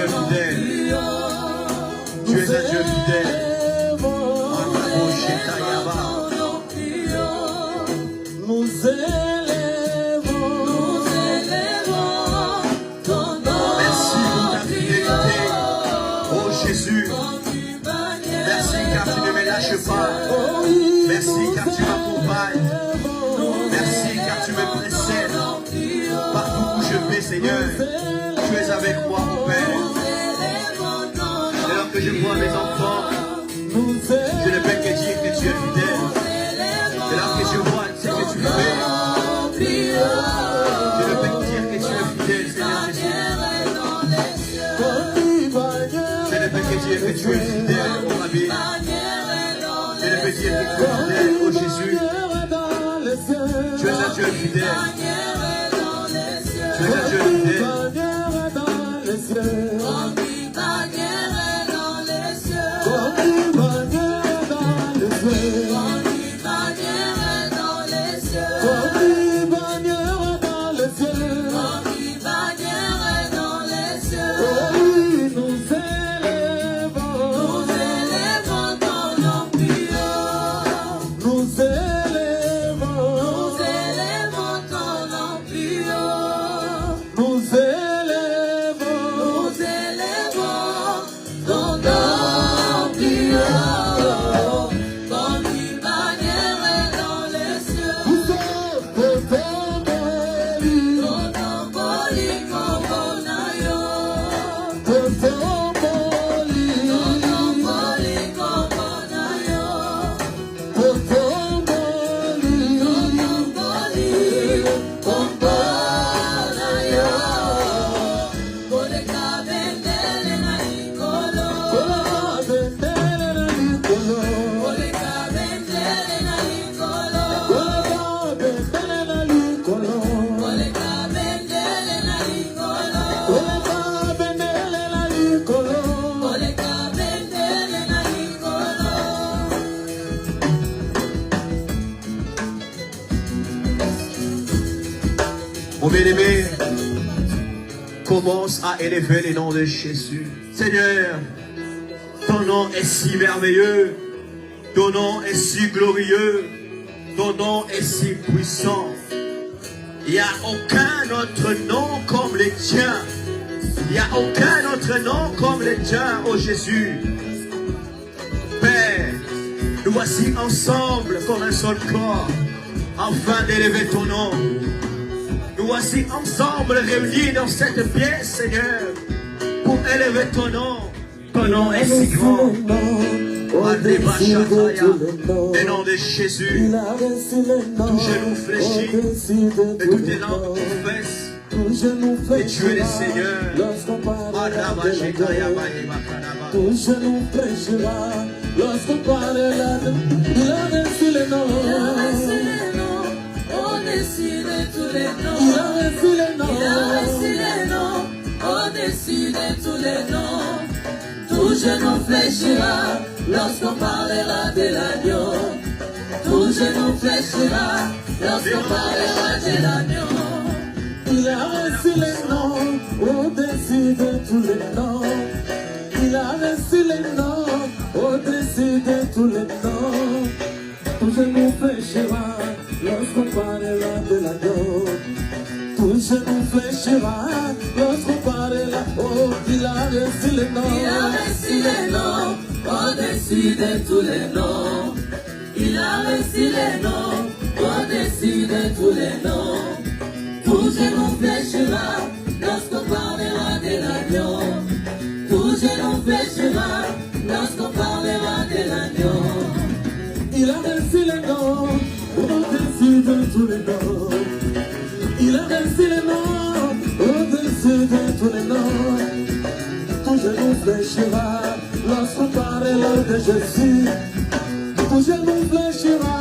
Dieu fidèle. Tu es un Dieu fidèle. Nous élevons ton nom. Merci pour ta fidélité. Oh Jésus. Merci car tu ne me lâches pas. Merci car tu m'accompagnes. Merci car tu me précèdes. Partout où je vais, Seigneur, tu es avec moi, mon Père. Alors que je vois mes enfants, je ne peux que dire que tu es fidèle. C'est là que je vois ce que tu fais. Je ne peux que dire que tu es fidèle, Seigneur Jésus. Je ne peux que dire que tu es fidèle, mon ami. Je ne peux dire que tu es fidèle, oh Jésus. Tu es un Dieu fidèle. Tu es un Dieu fidèle. Mon bien-aimé, commence à élever le nom de Jésus. Seigneur, ton nom est si merveilleux, ton nom est si glorieux, ton nom est si puissant. Il n'y a aucun autre nom comme le tien. Il n'y a aucun autre nom comme le tien, oh Jésus. Père, nous voici ensemble comme un seul corps, afin d'élever ton nom. Nous voici ensemble réunis dans cette pièce, Seigneur, pour élever ton nom. Ton nom est si grand. Le nom de Jésus, tout genou fléchit et toutes les langues confessent et tu es le Seigneur. Tout genou fléchira lorsqu'on parlera de il a reçu le nom. Au-dessus de tous les noms, il a reçu les noms, il a reçu les noms, au-dessus de tous les noms. Tout genou fléchira lorsqu'on parlera de l'agneau. Tout genou fléchira lorsqu'on parlera de l'agneau. Il a reçu les noms, au-dessus de tous les noms. Il a reçu les noms, au-dessus de tous les noms. Tout genou fléchira lorsqu'on parlera de l'agneau. Tout genou fléchira lorsqu'on parlera. Oh, il a reçu les noms. Il a reçu les noms, au-dessus de tous les noms. Il a reçu les noms, au-dessus de tous les noms. Tout genou fléchira lorsqu'on parlera de l'agneau. Tout genou fléchira lorsqu'on parlera de l'agneau. Il a reçu les noms, au-dessus de tous les noms. Il a reçu les noms, au-dessus de tous les noms. Tout genou fléchira lorsqu'on parlera de Jésus. Tout genou fléchira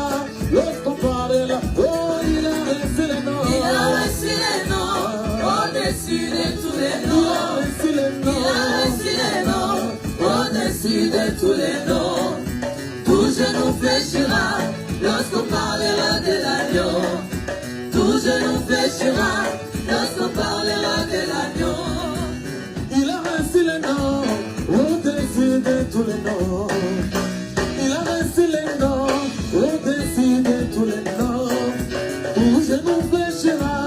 lorsqu'on parlera. Oh, il a reçu les noms. Il a reçu les noms, au-dessus de tous les noms. Il a reçu les noms. Il a reçu les noms, au-dessus de tous les noms. Tout genou fléchira lorsqu'on parlera de l'agneau. Tout genou fléchira lorsqu'on parlera de l'agneau. Il a reçu les noms, au-dessus de tous les noms. Il a reçu les noms, au-dessus de tous les noms. Où je nous fléchira,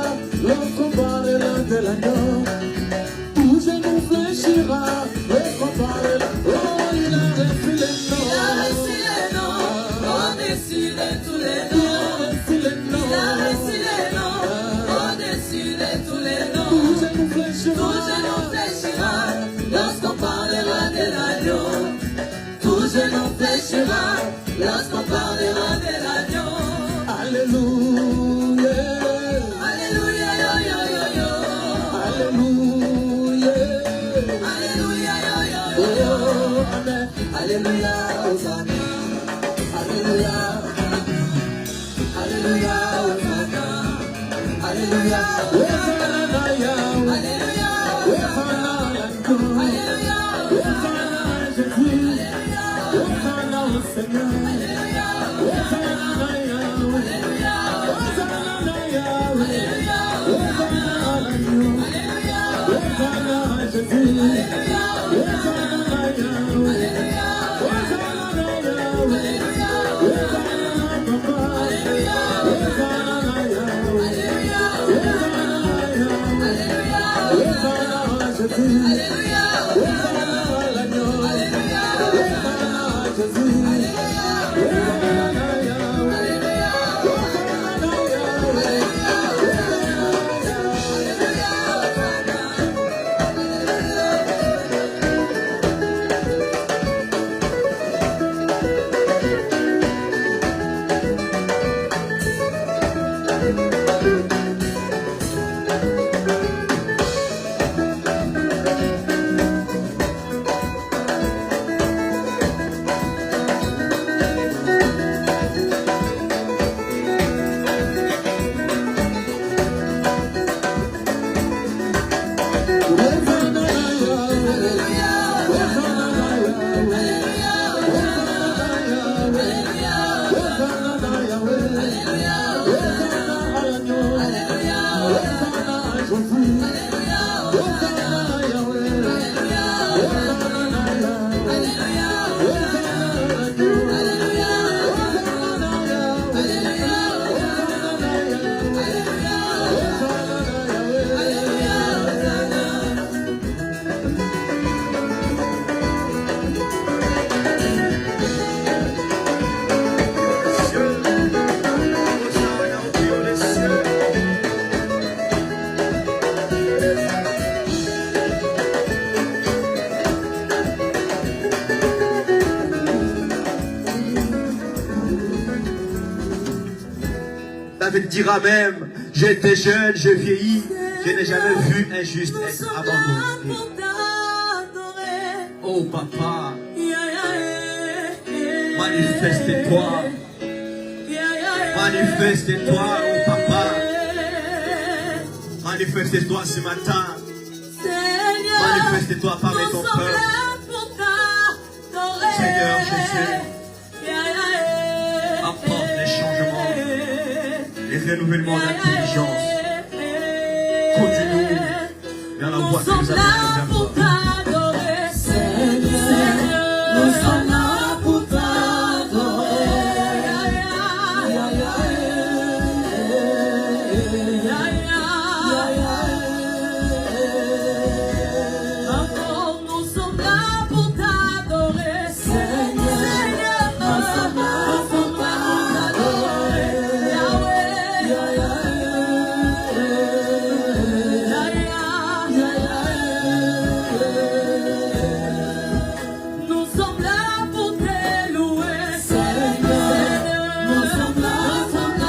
lorsqu'on parlera de l'agneau. Où je nous fléchira, lorsqu'on parlera. Oh, il a reçu les noms. Il a reçu les noms, au-dessus de tous les noms. Il a reçu les noms, au-dessus de tous les noms. Où je nous fléchira, Tout genou fléchira, lorsqu'on parlera de l'agneau. Tout genou fléchira, lorsqu'on parlera de l'agneau. Alléluia. Alléluia, yo, yo, yo, yo. Alléluia. Alléluia, yo, yo, yo, yo. Amen. Alléluia, Hosanna. Alléluia. Alléluia, Hosanna. Alléluia, Hosanna. Hosanna, Yahweh. Alléluia, Hosanna, Yahweh. Alléluia, Hosanna, Jésus. Hosanna au Seigneur. Hosanna, Yahweh. Hosanna, Yahweh. Hosanna à l'agneau. Hosanna à Jésus. Hosanna, Yahweh. Hosanna, Yahweh. Hosanna, Papa. Hosanna, Yahweh. Hosanna, Yahweh. Hosanna à Jésus. Hosanna à l'agneau. Hosanna à Jésus. Hosanna, Yahweh. Hosanna, Yahweh. David dira même, j'étais jeune, je vieillis, je n'ai jamais vu un juste être abandonné. Oh papa, manifeste-toi, manifeste-toi, oh papa, manifeste-toi ce matin, manifeste-toi parmi ton peuple. Seigneur Jésus, apporte les changements, les renouvellements d'intelligence. Continue dans la voie que nous avons vers toi. Nous sommes là pour t'adorer. Nous sommes là pour t'adorer, Seigneur. Nous sommes là pour t'adorer, Nous sommes là pour te louer, Seigneur. Nous sommes là pour te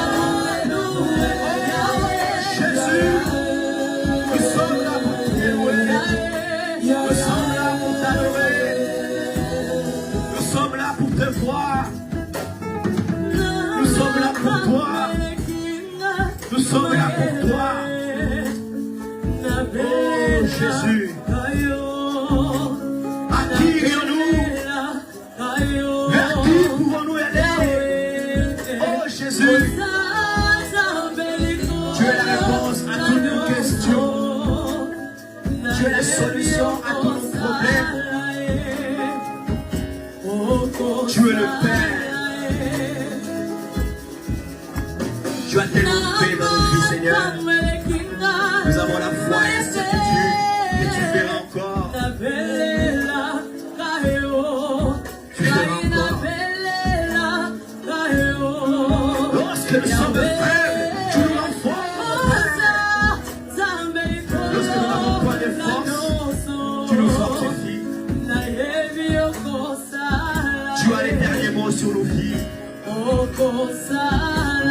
louer, Jésus, nous sommes là pour te louer. Nous sommes là pour t'adorer. Nous sommes là pour te voir. Nous sommes là pour toi. Nous sommes là pour toi. Oh Jésus, à qui irions-nous? Vers qui pouvons-nous aller? Oh Jésus, tu es la réponse à toutes nos questions. Tu es la solution à tous nos problèmes. sanctifie. Tu as les derniers mots sur nos vies.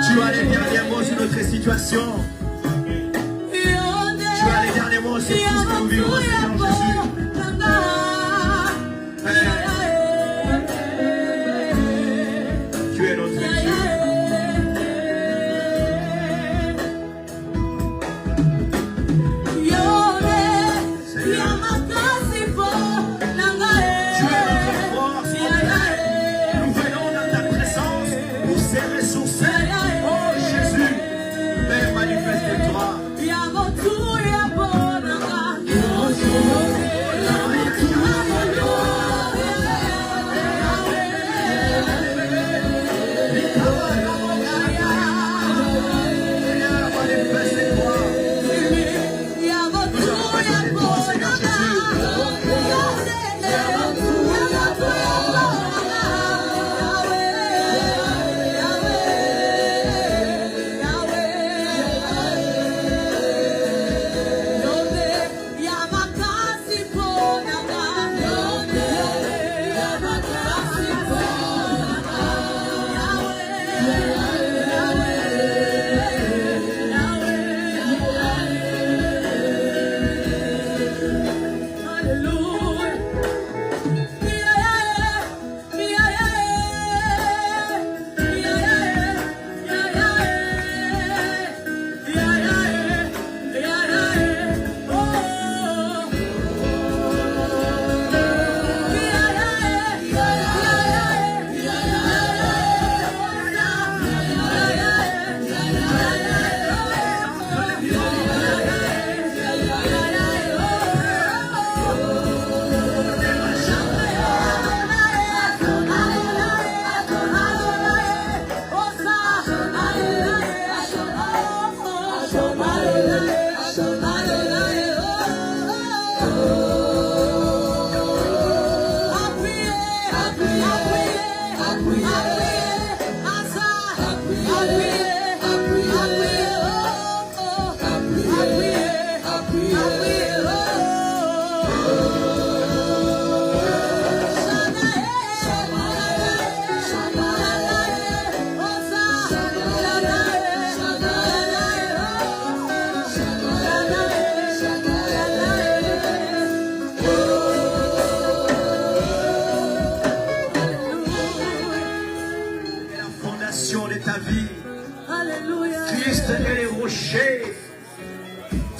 Tu as les derniers mots sur notre situation. Tu as les derniers mots sur tout ce que nous vivons, Seigneur Jésus. Tu es notre Dieu.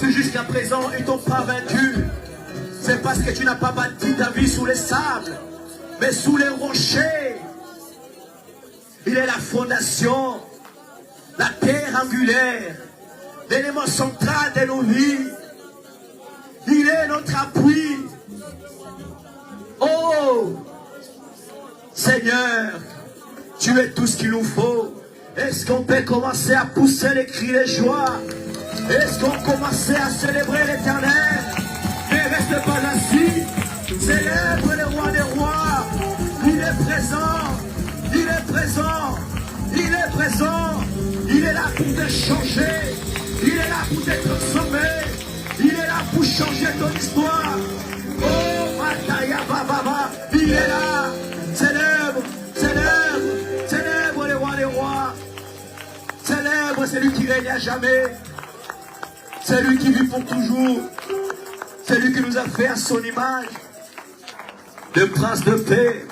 Jusqu'à présent, ils t'ont pas vaincu. C'est parce que tu n'as pas bâti ta vie sous les sables, mais sous les rochers. Il est la fondation, la pierre angulaire, l'élément central de nos vies. Il est notre appui. Oh, Seigneur, tu es tout ce qu'il nous faut. Est-ce qu'on peut commencer à pousser les cris de joie? Est-ce qu'on commençait à célébrer l'Éternel? Ne reste pas assis. Célèbre le roi des rois. Il est présent. Il est présent. Il est présent. Il est là pour te changer. Il est là pour te transformer. Il est là pour changer ton histoire. Oh, Mataya Baba. Il est là. Célèbre, célèbre, célèbre le roi des rois. Célèbre celui qui règne à jamais. C'est lui qui vit pour toujours. C'est lui qui nous a fait à son image. Le prince de paix.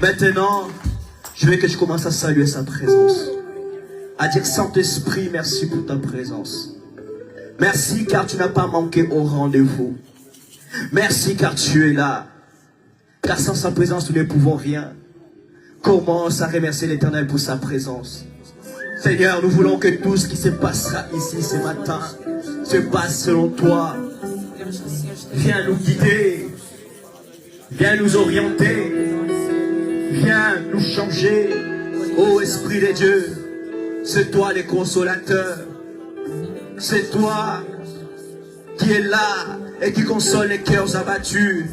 Maintenant, je veux que je commence à saluer sa présence. À dire Saint-Esprit, merci pour ta présence. Merci car tu n'as pas manqué au rendez-vous. Merci car tu es là. Car sans sa présence, nous ne pouvons rien. Commence à remercier l'Éternel pour sa présence. Seigneur, nous voulons que tout ce qui se passera ici ce matin se passe selon toi. Viens nous guider. Viens nous orienter. Viens nous changer. Ô Esprit de Dieu, c'est toi le consolateur. C'est toi qui es là et qui console les cœurs abattus.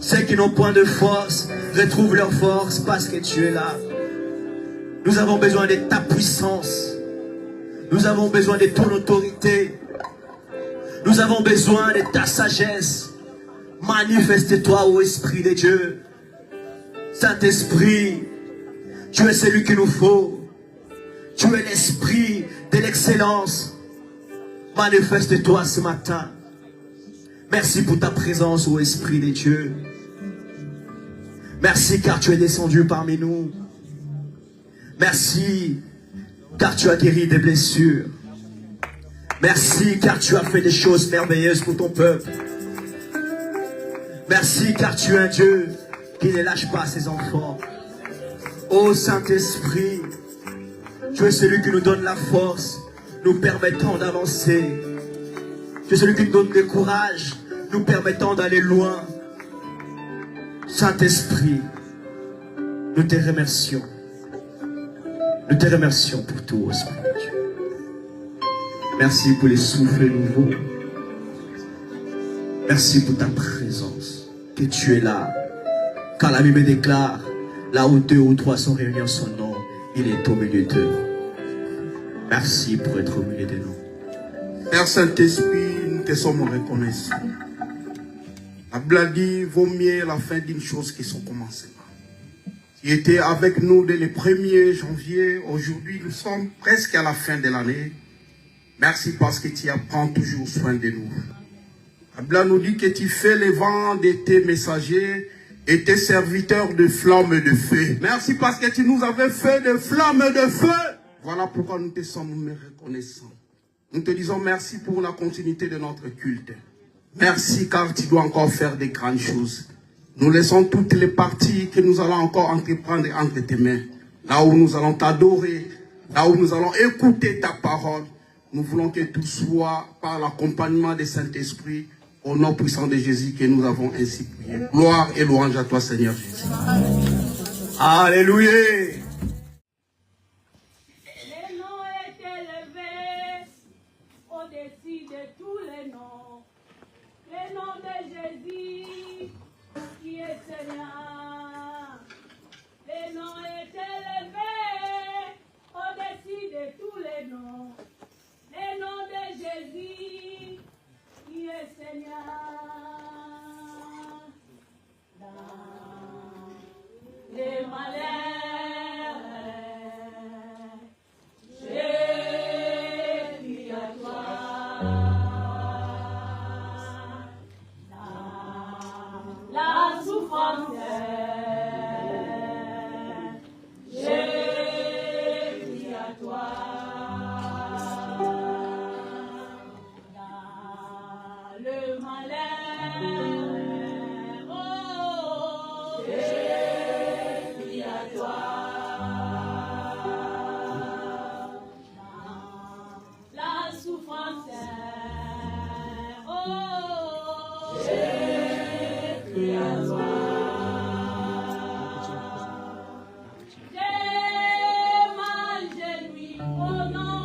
Ceux qui n'ont point de force retrouvent leur force parce que tu es là. Nous avons besoin de ta puissance. Nous avons besoin de ton autorité. Nous avons besoin de ta sagesse. Manifeste-toi, ô Esprit de Dieu. Saint-Esprit, tu es celui qu'il nous faut. Tu es l'Esprit de l'excellence. Manifeste-toi ce matin. Merci pour ta présence, ô Esprit de Dieu. Merci car tu es descendu parmi nous. Merci car tu as guéri des blessures. Merci car tu as fait des choses merveilleuses pour ton peuple. Merci car tu es un Dieu qui ne lâche pas ses enfants. Ô Saint-Esprit, tu es celui qui nous donne la force, nous permettant d'avancer. Tu es celui qui nous donne le courage, nous permettant d'aller loin. Saint-Esprit, nous te remercions. Nous te remercions pour tout, Esprit de Dieu. Merci pour les souffles nouveaux. Merci pour ta présence, que tu es là. Car la Bible déclare, là où 2 ou 3 sont réunis en son nom, il est au milieu d'eux. Merci pour être au milieu de nous. Père Saint-Esprit, nous te sommes reconnaissants. La Bible dit, vaut mieux la fin d'une chose que son commencement. Tu étais avec nous dès le 1er janvier. Aujourd'hui, nous sommes presque à la fin de l'année. Merci parce que tu prends toujours soin de nous. La Bible nous dit que tu fais le vent de tes messagers et tes serviteurs de flammes de feu. Merci parce que tu nous avais fait de flammes de feu. Voilà pourquoi nous te sommes reconnaissants. Nous te disons merci pour la continuité de notre culte. Merci car tu dois encore faire des grandes choses. Nous laissons toutes les parties que nous allons encore entreprendre entre tes mains. Là où nous allons t'adorer, là où nous allons écouter ta parole. Nous voulons que tout soit par l'accompagnement du Saint-Esprit, au nom puissant de Jésus que nous avons ainsi prié. Gloire et louange à toi, Seigneur Jésus. Alléluia. Les noms est élevé au-dessus de tous les noms. Le nom de Jésus qui est Seigneur. Le nom est élevé au-dessus de tous les noms. Le nom de Jésus qui est Seigneur. Dans les malheurs, j'ai crié à toi. Dans la souffrance, j'ai crié à toi. Dans le malheur, oh, j'ai crié à toi. Dans la souffrance, oh, j'ai crié à toi. J'ai mangé oh non,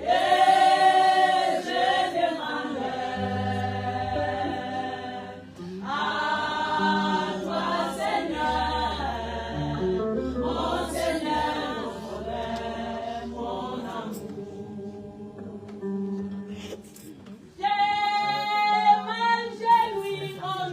et j'ai demandé à toi, Seigneur, mon sauveur, mon amour. J'ai mangé oh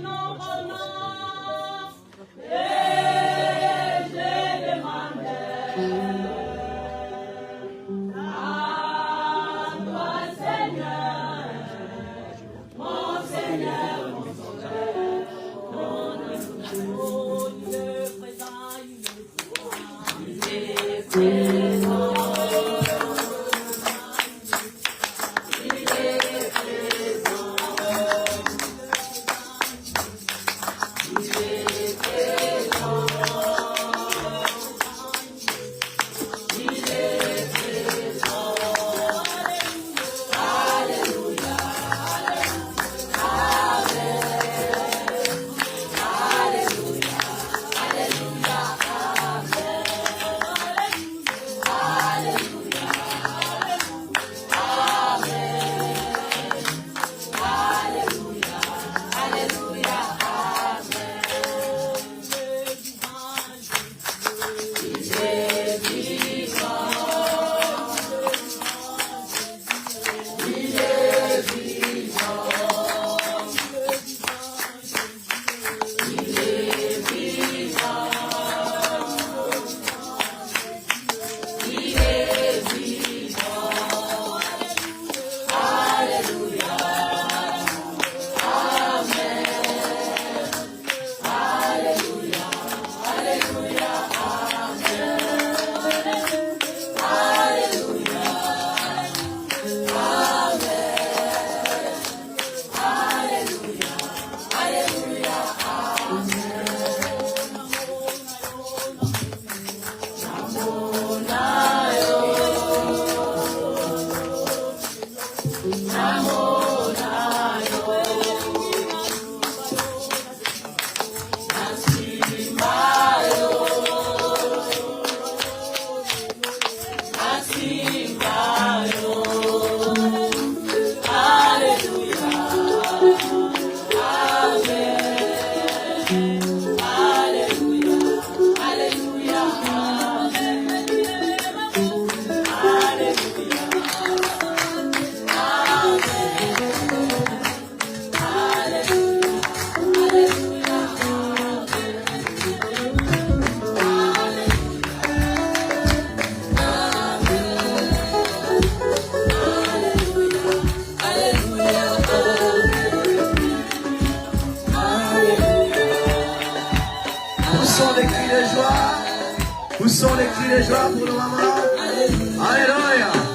Où sont les cris de joie? Où sont les cris de joie pour nos mamans? Alléluia.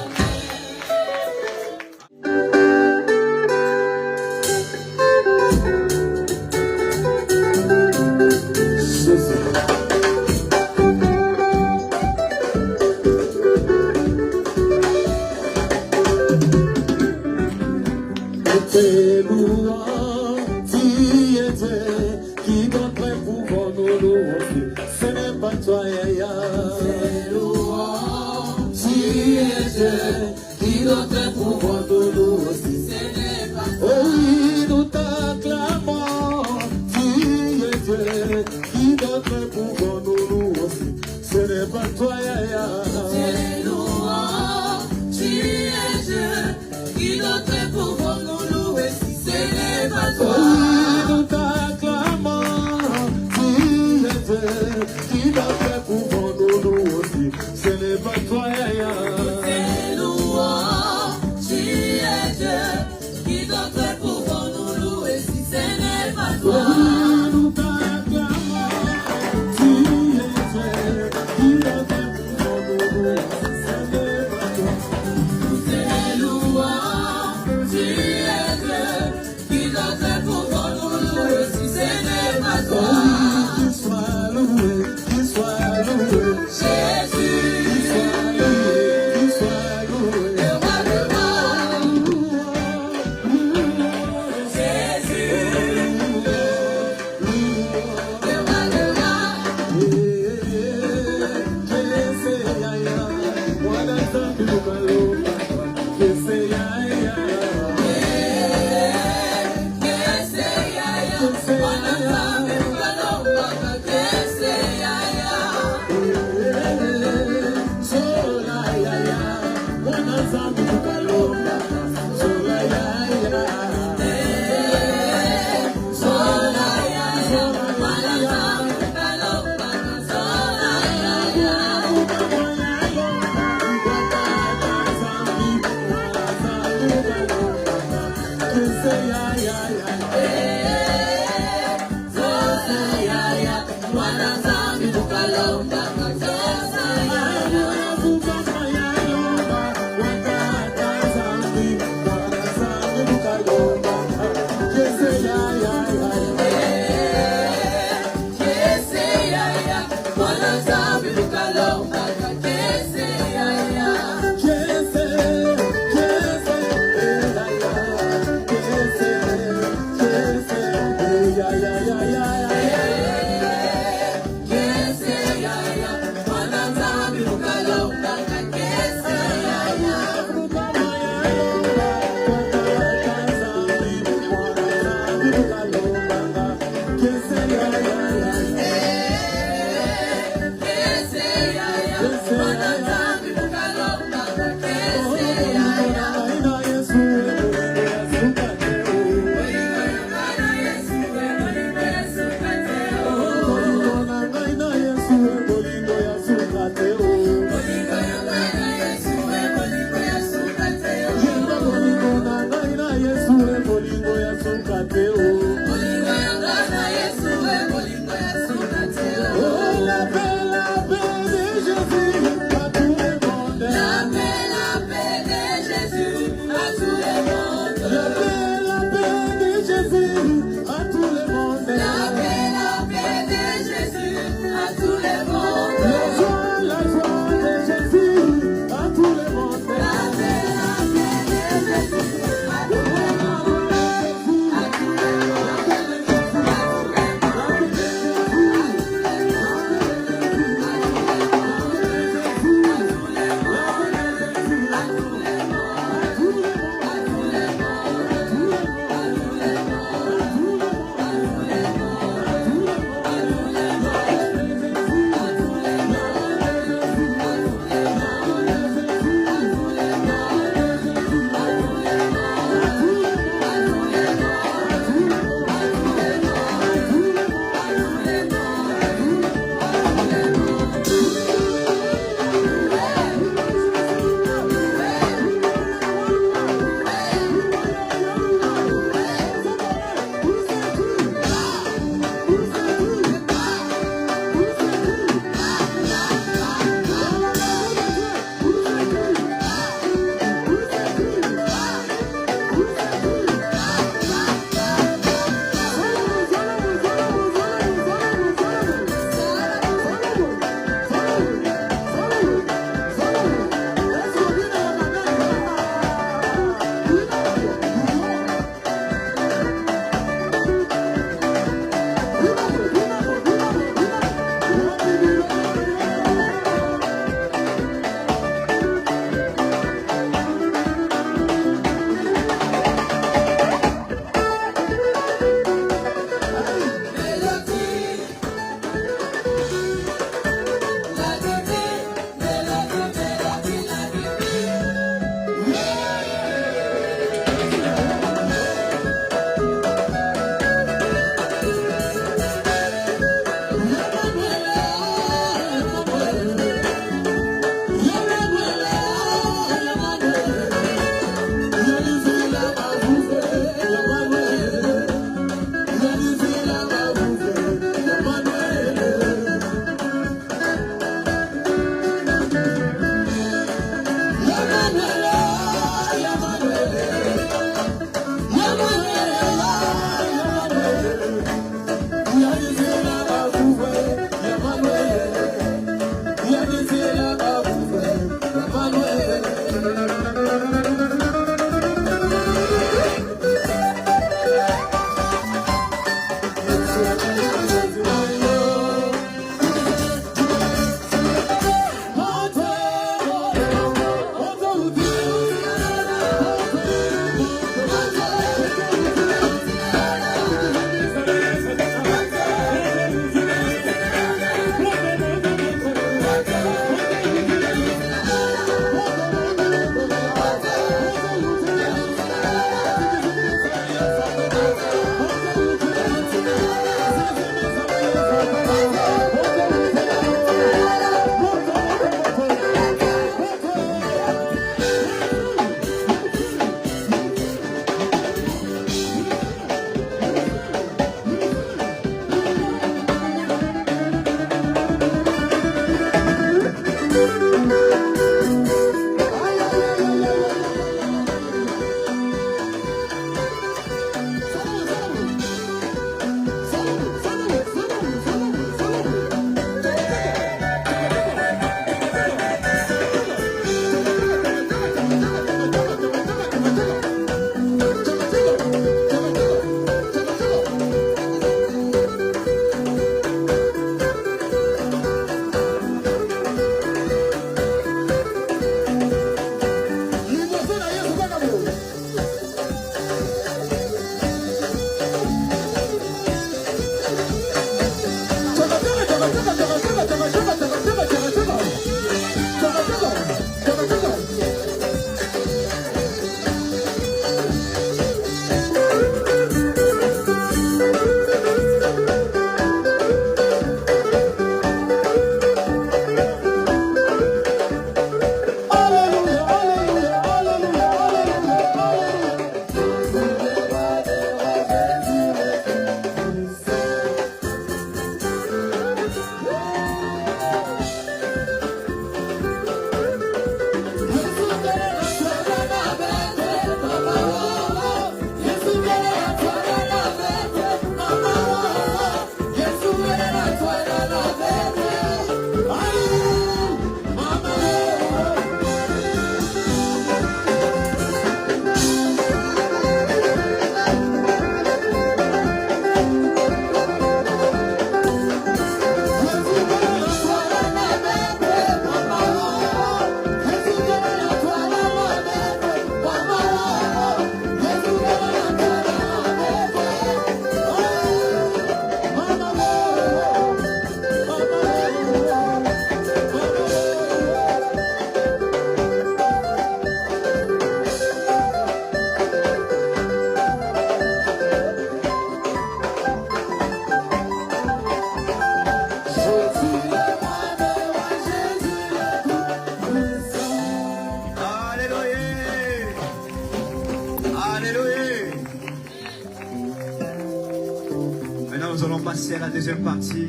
Maintenant, nous allons passer à la deuxième partie.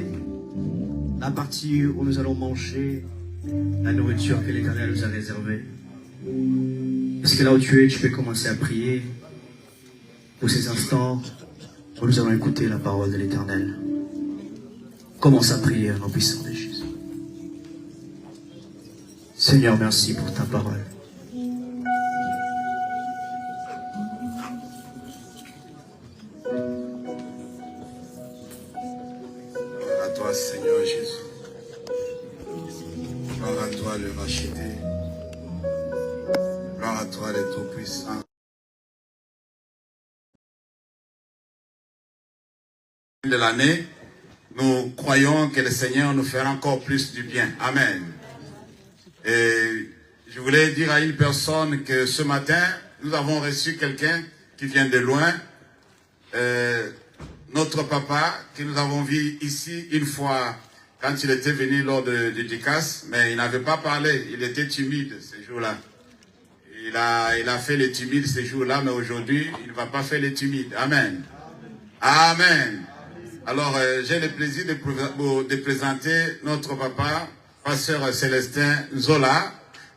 La partie où nous allons manger la nourriture que l'Éternel nous a réservée. Est-ce que là où tu es, tu peux commencer à prier pour ces instants où nous allons écouter la parole de l'Éternel. Commence à prier en puissant de Jésus. Seigneur, merci pour ta parole. Gloire à toi, Seigneur Jésus. Gloire à toi, le racheté. Gloire à toi, le Tout-Puissant. De l'année, nous croyons que le Seigneur nous fera encore plus du bien. Amen. Et je voulais dire à une personne que ce matin, nous avons reçu quelqu'un qui vient de loin. Notre papa, que nous avons vu ici une fois quand il était venu lors de dédicace, mais il n'avait pas parlé, il était timide ce jour-là. Il a fait les timides ce jour-là, mais aujourd'hui, il ne va pas faire les timides. Amen. Amen. Alors, j'ai le plaisir de présenter notre papa, pasteur Célestin Zola.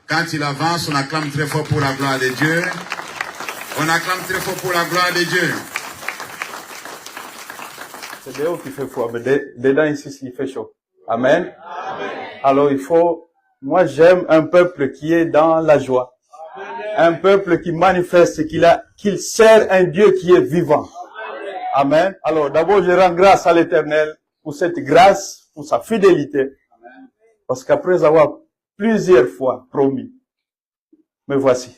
Quand il avance, on acclame très fort pour la gloire de Dieu. On acclame très fort pour la gloire de Dieu. C'est dehors qui fait froid, mais dedans ici, il fait chaud. Amen. Amen. Alors moi j'aime un peuple qui est dans la joie. Un peuple qui manifeste qu'il sert un Dieu qui est vivant. Amen. Alors d'abord je rends grâce à l'Éternel pour cette grâce, pour sa fidélité. Parce qu'après avoir plusieurs fois promis, me voici.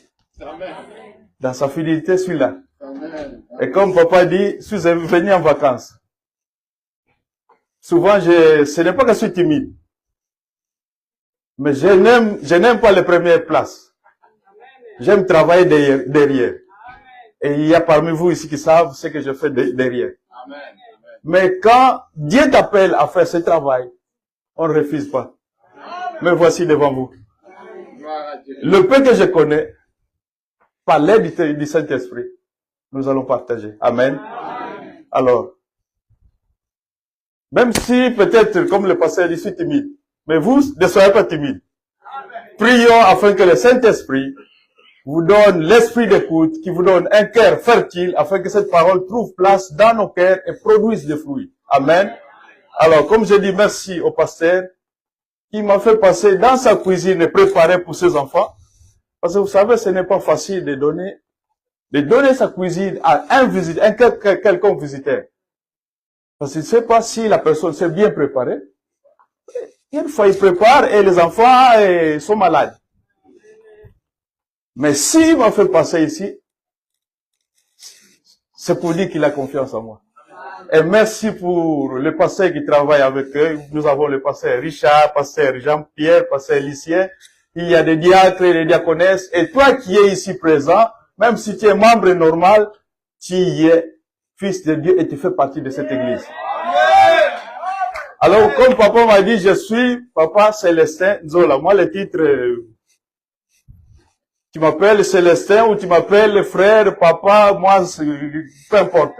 Dans sa fidélité, je suis là. Et comme papa dit, je suis venu en vacances. Souvent, ce n'est pas que je suis timide. Mais je n'aime pas les premières places. J'aime travailler derrière. Et il y a parmi vous ici qui savent ce que je fais derrière. Mais quand Dieu t'appelle à faire ce travail, on ne refuse pas. Me voici devant vous. Le peu que je connais, par l'aide du Saint-Esprit, nous allons partager. Amen. Alors, même si peut-être, comme le pasteur dit, je suis timide, mais vous ne soyez pas timide. Prions afin que le Saint-Esprit vous donne l'esprit d'écoute, qui vous donne un cœur fertile, afin que cette parole trouve place dans nos cœurs et produise des fruits. Amen. Alors, comme je dis merci au pasteur, qui m'a fait passer dans sa cuisine et préparer pour ses enfants. Parce que vous savez, ce n'est pas facile de donner sa cuisine à un quelconque visiteur. Parce qu'il ne sait pas si la personne s'est bien préparée. Une fois, il prépare et les enfants sont malades. Mais s'il m'a fait passer ici, c'est pour dire qu'il a confiance en moi. Et merci pour le pasteur qui travaille avec eux. Nous avons le pasteur Richard, pasteur Jean-Pierre, pasteur Lucien. Il y a des diacres et des diaconesses. Et toi qui es ici présent, même si tu es membre normal, tu y es fils de Dieu et tu fais partie de cette église. Alors, comme papa m'a dit, je suis papa Célestin Zola. Moi, le titre, tu m'appelles Célestin ou tu m'appelles frère, papa, moi, peu importe.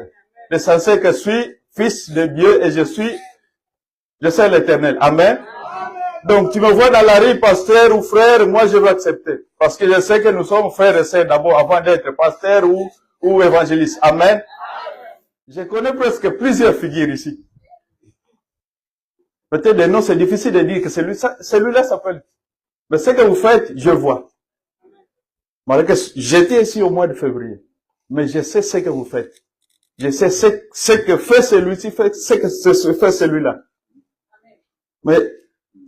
L'essentiel que je suis fils de Dieu et je sais l'Éternel. Amen. Donc, tu me vois dans la rue, pasteur ou frère, moi, je vais accepter. Parce que je sais que nous sommes frères et sœurs d'abord avant d'être pasteur ou évangéliste. Amen. Je connais presque plusieurs figures ici. Peut-être des noms, c'est difficile de dire que celui-là s'appelle. Mais ce que vous faites, je vois. Malgré que j'étais ici au mois de février. Mais je sais ce que vous faites. Je sais ce que fait celui-ci, ce que fait celui-là. Mais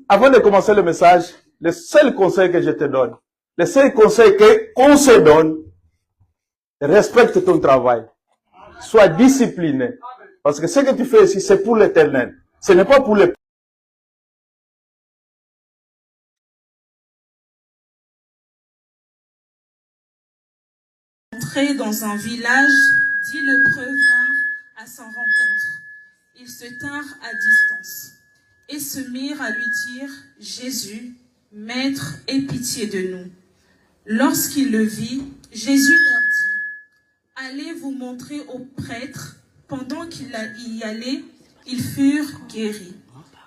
avant de commencer le message, le seul conseil que je te donne, le seul conseil qu'on se donne, respecte ton travail. Sois discipliné. Parce que ce que tu fais ici, c'est pour l'Éternel. Ce n'est pas pour les... Entré dans un village, 10 lépreux vinrent à sa rencontre. Ils se tinrent à distance et se mirent à lui dire, « Jésus, Maître, aie pitié de nous. » Lorsqu'il le vit, Jésus leur dit, « Allez vous montrer au prêtre. » Pendant qu'il y allait, Ils furent guéris.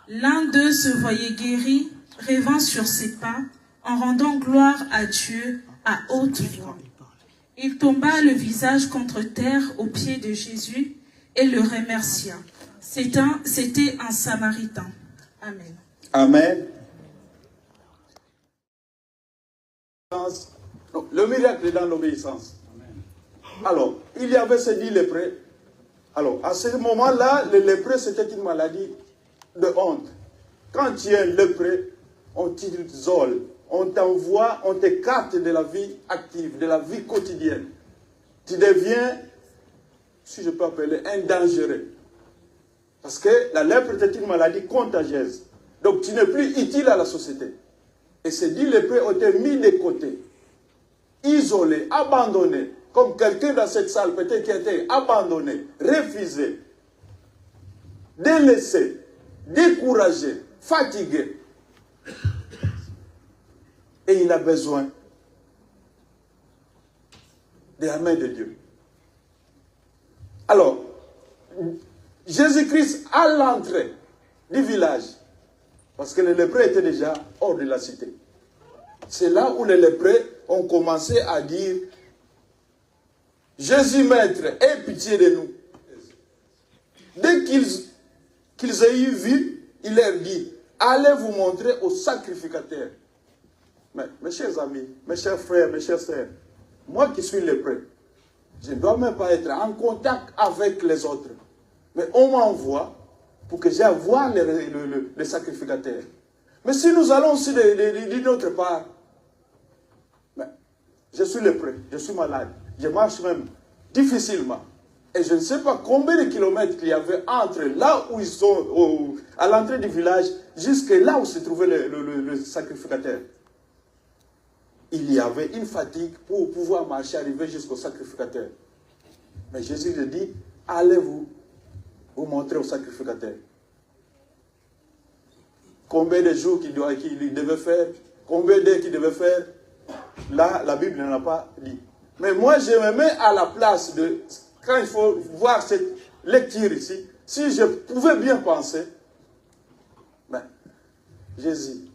L'un d'eux se voyait guéri, rêvant sur ses pas, en rendant gloire à Dieu à haute voix. Il tomba le visage contre terre aux pieds de Jésus et le remercia. C'était un Samaritain. Amen. Amen. Donc, le miracle est dans l'obéissance. Alors, il y avait ces 10 lépreux. Alors, à ce moment-là, le lépreux, c'était une maladie de honte. Quand tu es lépreux, on t'isole, on t'envoie, on t'écarte de la vie active, de la vie quotidienne. Tu deviens, si je peux appeler, un dangereux. Parce que la lèpre était une maladie contagieuse. Donc, tu n'es plus utile à la société. Et ces 10 lépreux ont été mis de côté, isolés, abandonnés. Comme quelqu'un dans cette salle peut-être qui a été abandonné, refusé, délaissé, découragé, fatigué. Et il a besoin de la main de Dieu. Alors, Jésus-Christ à l'entrée du village, parce que les lépreux étaient déjà hors de la cité. C'est là où les lépreux ont commencé à dire: Jésus maître, aie pitié de nous. Dès qu'ils aient vu, il leur dit: allez vous montrer au sacrificateur. Mais mes chers amis, mes chers frères, mes chères sœurs, moi qui suis lépreux, je ne dois même pas être en contact avec les autres. Mais on m'envoie pour que j'aille voir le sacrificateur. Mais si nous allons aussi d'une autre part, mais je suis lépreux, je suis malade, je marche même difficilement. Et je ne sais pas combien de kilomètres il y avait entre là où ils sont, à l'entrée du village, jusqu'à là où se trouvait le sacrificateur. Il y avait une fatigue pour pouvoir marcher, arriver jusqu'au sacrificateur. Mais Jésus lui dit: allez vous montrer au sacrificateur. Combien de jours qu'il devait faire, combien d'heures qu'il devait faire, là, la Bible n'en a pas dit. Mais moi, je me mets à la place de, quand il faut voir cette lecture ici, si je pouvais bien penser, ben, Jésus,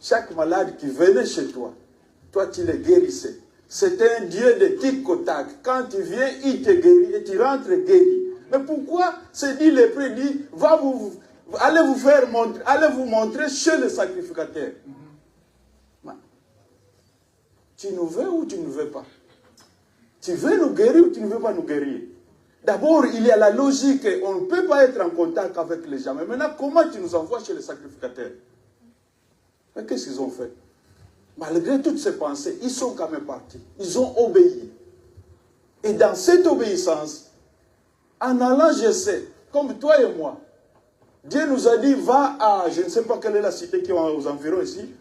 chaque malade qui venait chez toi, toi tu les guérissais. C'était un Dieu de tic-au-tac. Quand tu viens, il te guérit et tu rentres guéri. Mais pourquoi c'est dit lépreux dit, allez vous montrer chez le sacrificateur. Tu nous veux ou tu ne veux pas? Tu veux nous guérir ou tu ne veux pas nous guérir? D'abord, il y a la logique, on ne peut pas être en contact avec les gens. Mais maintenant, comment tu nous envoies chez le sacrificateur? Mais qu'est-ce qu'ils ont fait? Malgré toutes ces pensées, ils sont quand même partis. Ils ont obéi. Et dans cette obéissance, en allant, je sais, comme toi et moi, Dieu nous a dit, va à, je ne sais pas quelle est la cité qui est aux environs ici,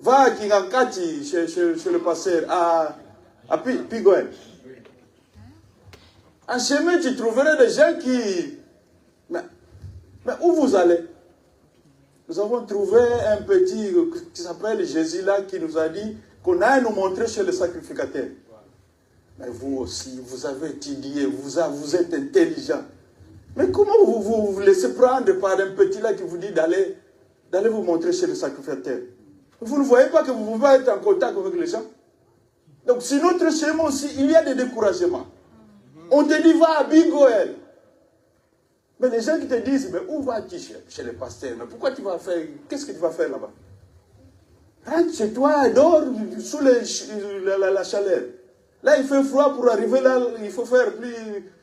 va à Kingankati, chez le pasteur, à Pigoël. En chemin, tu trouverais des gens qui... Mais où vous allez? Nous avons trouvé un petit qui s'appelle Jésus là, qui nous a dit qu'on a à nous montrer chez le sacrificateur. Mais vous aussi, vous avez étudié, vous êtes intelligent. Mais comment vous laissez prendre par un petit là qui vous dit d'aller vous montrer chez le sacrificateur? Vous ne voyez pas que vous pouvez être en contact avec les gens? Donc, sur notre chemin aussi, il y a des découragements. On te dit, va à Bigoël. Mais les gens qui te disent, mais où vas-tu chez le pasteur? Mais pourquoi tu vas faire? Qu'est-ce que tu vas faire là-bas? Rentre chez toi, dors sous la chaleur. Là, il fait froid pour arriver là, il faut faire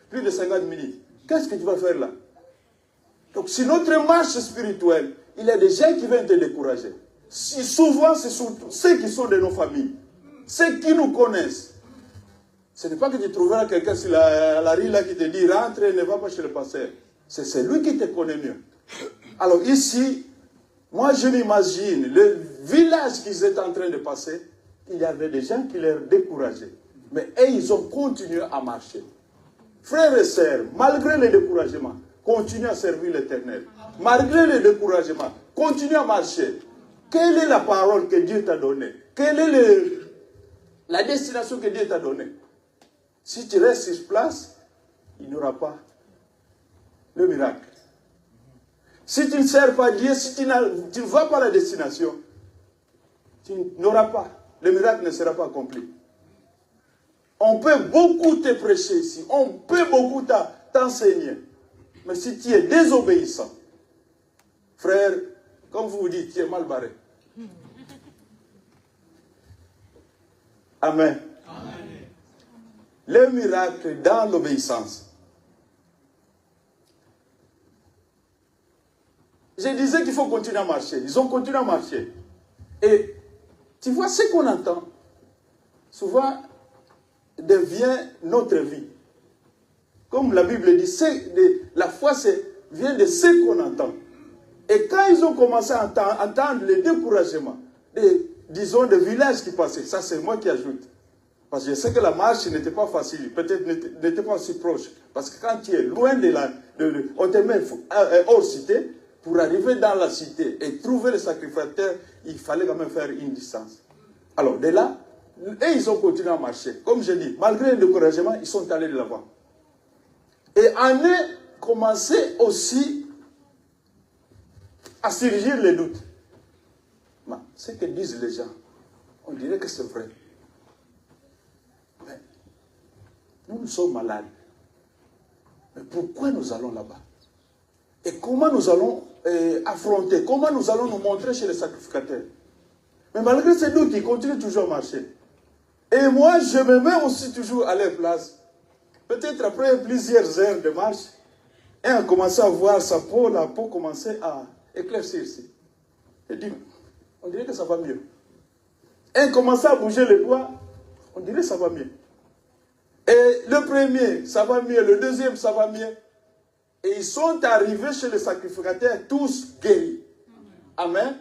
plus de 50 minutes. Qu'est-ce que tu vas faire là? Donc, sur notre marche spirituelle, il y a des gens qui viennent te décourager. Souvent, c'est ceux qui sont de nos familles, ceux qui nous connaissent. Ce n'est pas que tu trouveras quelqu'un sur la rue là qui te dit, rentre, ne va pas chez le pasteur. C'est celui qui te connaît mieux. Alors ici, moi je m'imagine le village qu'ils étaient en train de passer, il y avait des gens qui les décourageaient. Mais ils ont continué à marcher. Frères et sœurs, malgré les découragements, continuez à servir l'Éternel. Malgré les découragements, continuez à marcher. Quelle est la parole que Dieu t'a donnée? Quelle est la destination que Dieu t'a donnée? Si tu restes sur place, il n'y aura pas le miracle. Si tu ne sers pas Dieu, si tu ne vas pas à la destination, tu n'auras pas. Le miracle ne sera pas accompli. On peut beaucoup te prêcher ici. On peut beaucoup t'enseigner. Mais si tu es désobéissant, frère, comme vous dites, tu es mal barré. Amen. Amen. Le miracle dans l'obéissance. Je disais qu'il faut continuer à marcher. Ils ont continué à marcher. Et tu vois, ce qu'on entend, souvent, devient notre vie. Comme la Bible dit, la foi vient de ce qu'on entend. Et quand ils ont commencé à entendre le découragement, disons, des villages qui passaient, ça c'est moi qui ajoute. Parce que je sais que la marche n'était pas facile, peut-être n'était pas si proche. Parce que quand tu es loin on te met hors cité, pour arriver dans la cité et trouver le sacrificateur, il fallait quand même faire une distance. Alors de là, et ils ont continué à marcher. Comme je dis, malgré le découragement, ils sont allés de l'avant. Et en est commencé aussi à surgir les doutes. Mais ce que disent les gens, on dirait que c'est vrai. Mais nous sommes malades. Mais pourquoi nous allons là-bas? Et comment nous allons affronter? Comment nous allons nous montrer chez les sacrificateurs? Mais malgré ces doutes, ils continuent toujours à marcher. Et moi, je me mets aussi toujours à leur place. Peut-être après plusieurs heures de marche, et on commence à voir la peau commencer à éclaircir ici. Et dit, on dirait que ça va mieux. Et on commence à bouger les doigts, on dirait que ça va mieux. Et le premier, ça va mieux. Le deuxième, ça va mieux. Et ils sont arrivés chez les sacrificateurs, tous guéris. Amen.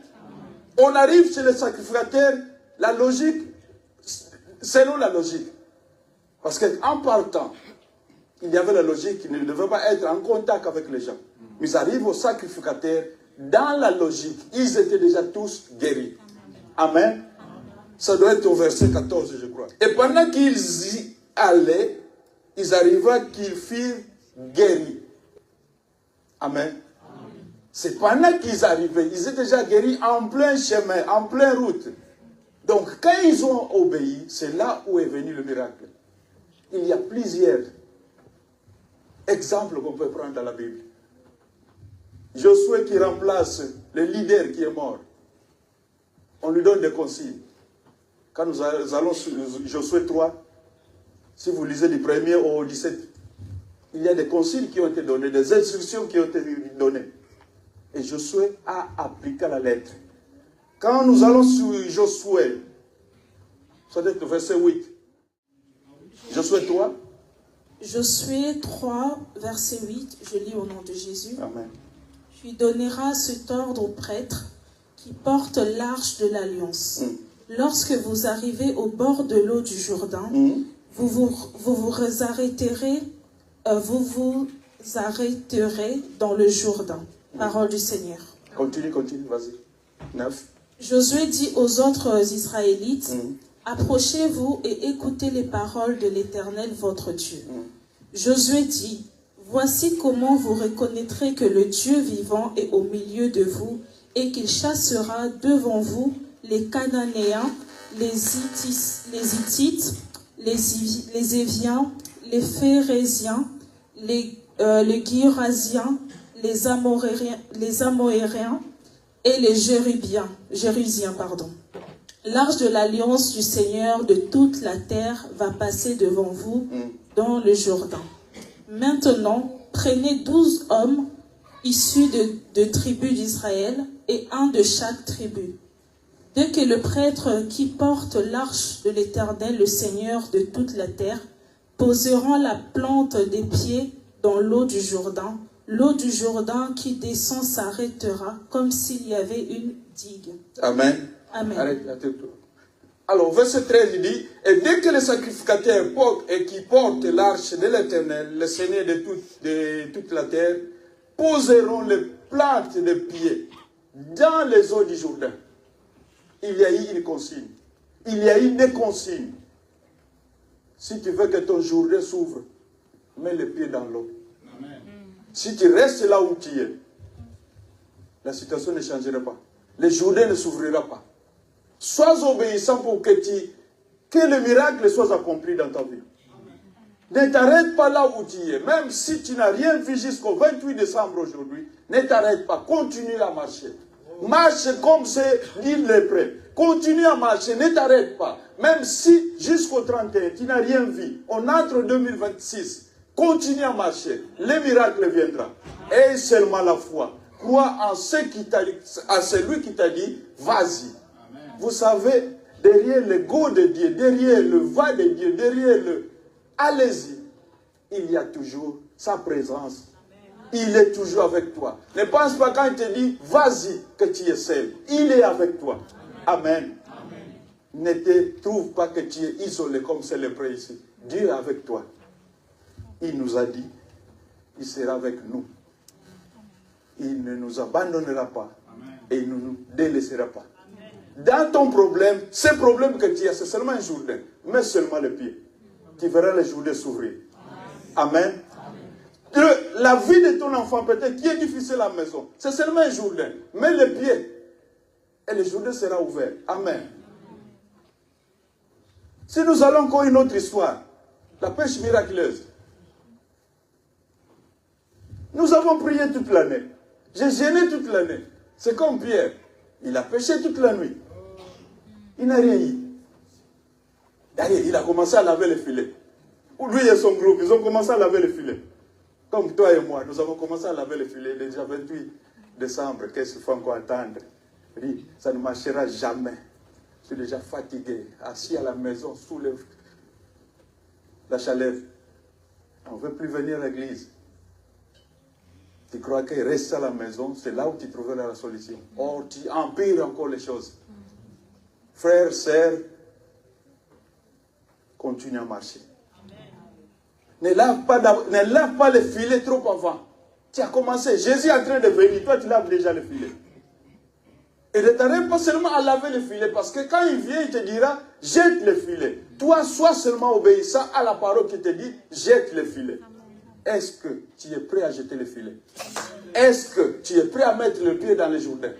On arrive chez les sacrificateurs, la logique, selon la logique. Parce qu'en partant, il y avait la logique qui ne devait pas être en contact avec les gens. Mais ils arrivent aux sacrificateurs, dans la logique, ils étaient déjà tous guéris. Amen. Ça doit être au verset 14, je crois. Et pendant qu'ils y allaient, ils arrivaient qu'ils furent guéris. Amen. C'est pendant qu'ils arrivaient, ils étaient déjà guéris en plein chemin, en pleine route. Donc, quand ils ont obéi, c'est là où est venu le miracle. Il y a plusieurs exemples qu'on peut prendre dans la Bible. Josué qui remplace le leader qui est mort. On lui donne des consignes. Quand nous allons sur Josué 3, si vous lisez du 1er au 17, il y a des consignes qui ont été données, des instructions qui ont été données. Et Josué a appliqué la lettre. Quand nous allons sur Josué, ça doit être le verset 8. Josué 3. Josué 3, verset 8, je lis au nom de Jésus. Amen. Tu donneras cet ordre aux prêtres qui portent l'arche de l'alliance. Lorsque vous arrivez au bord de l'eau du Jourdain, vous arrêterez dans le Jourdain. Parole du Seigneur. Continue, vas-y. 9. Josué dit aux autres Israélites, approchez-vous et écoutez les paroles de l'Éternel votre Dieu. Josué dit, voici comment vous reconnaîtrez que le Dieu vivant est au milieu de vous et qu'il chassera devant vous les Cananéens, les Hittites, les Éviens, les Phérésiens, les Girasiens, les Amoréens et les Jérusiens. L'arche de l'alliance du Seigneur de toute la terre va passer devant vous dans le Jourdain. Maintenant, prenez 12 hommes issus de tribus d'Israël et un de chaque tribu. Dès que le prêtre qui porte l'arche de l'Éternel, le Seigneur de toute la terre, poseront la plante des pieds dans l'eau du Jourdain, l'eau du Jourdain qui descend s'arrêtera comme s'il y avait une digue. Amen. Amen. Arrête. Alors, verset 13, il dit, et dès que les sacrificateurs qui portent l'arche de l'Éternel, le Seigneur de toute la terre, poseront les plantes des pieds dans les eaux du Jourdain. Il y a eu une consigne. Il y a eu des consignes. Si tu veux que ton Jourdain s'ouvre, mets les pieds dans l'eau. Si tu restes là où tu es, la situation ne changera pas. Le Jourdain ne s'ouvrira pas. Sois obéissant pour que le miracle soit accompli dans ta vie. Ne t'arrête pas là où tu es. Même si tu n'as rien vu jusqu'au 28 décembre aujourd'hui, ne t'arrête pas. Continue à marcher. Marche comme c'est dit les prêts. Continue à marcher, ne t'arrête pas. Même si jusqu'au 31, tu n'as rien vu. On entre en 2026. Continue à marcher. Le miracle viendra. Et seulement la foi. Crois en celui qui t'a dit, vas-y. Vous savez, derrière le go de Dieu, derrière le va de Dieu, derrière le allez-y, il y a toujours sa présence. Il est toujours avec toi. Ne pense pas quand il te dit, vas-y, que tu es seul. Il est avec toi. Amen. Ne te trouve pas que tu es isolé comme c'est le prêt ici. Dieu est avec toi. Il nous a dit, il sera avec nous. Il ne nous abandonnera pas. Et il ne nous délaissera pas. Dans ton problème, ce problème que tu as, c'est seulement un Jourdain. Mets seulement le pied. Tu verras le Jourdain s'ouvrir. Amen. La vie de ton enfant, peut-être, qui est difficile à la maison, c'est seulement un Jourdain. Mets le pied. Et le Jourdain sera ouvert. Amen. Si nous allons encore une autre histoire, la pêche miraculeuse. Nous avons prié toute l'année. J'ai gêné toute l'année. C'est comme Pierre. Il a pêché toute la nuit. Il n'a rien eu. D'ailleurs, il a commencé à laver les filets. Lui et son groupe, ils ont commencé à laver les filets. Comme toi et moi, nous avons commencé à laver les filets déjà 28 décembre. Qu'est-ce qu'il faut encore attendre? Il dit, ça ne marchera jamais. Je suis déjà fatigué, assis à la maison, sous la chaleur. On ne veut plus venir à l'église. Tu crois que reste à la maison, c'est là où tu trouveras la solution. Or, tu empires encore les choses. Frères, sœurs, continue à marcher. Ne lave pas les filets trop avant. Tu as commencé. Jésus est en train de venir. Toi, tu laves déjà les filets. Et ne t'arrête pas seulement à laver les filets. Parce que quand il vient, il te dira, jette les filets. Toi, sois seulement obéissant à la parole qui te dit, jette les filets. Est-ce que tu es prêt à jeter les filets? Est-ce que tu es prêt à mettre le pied dans le Jourdain?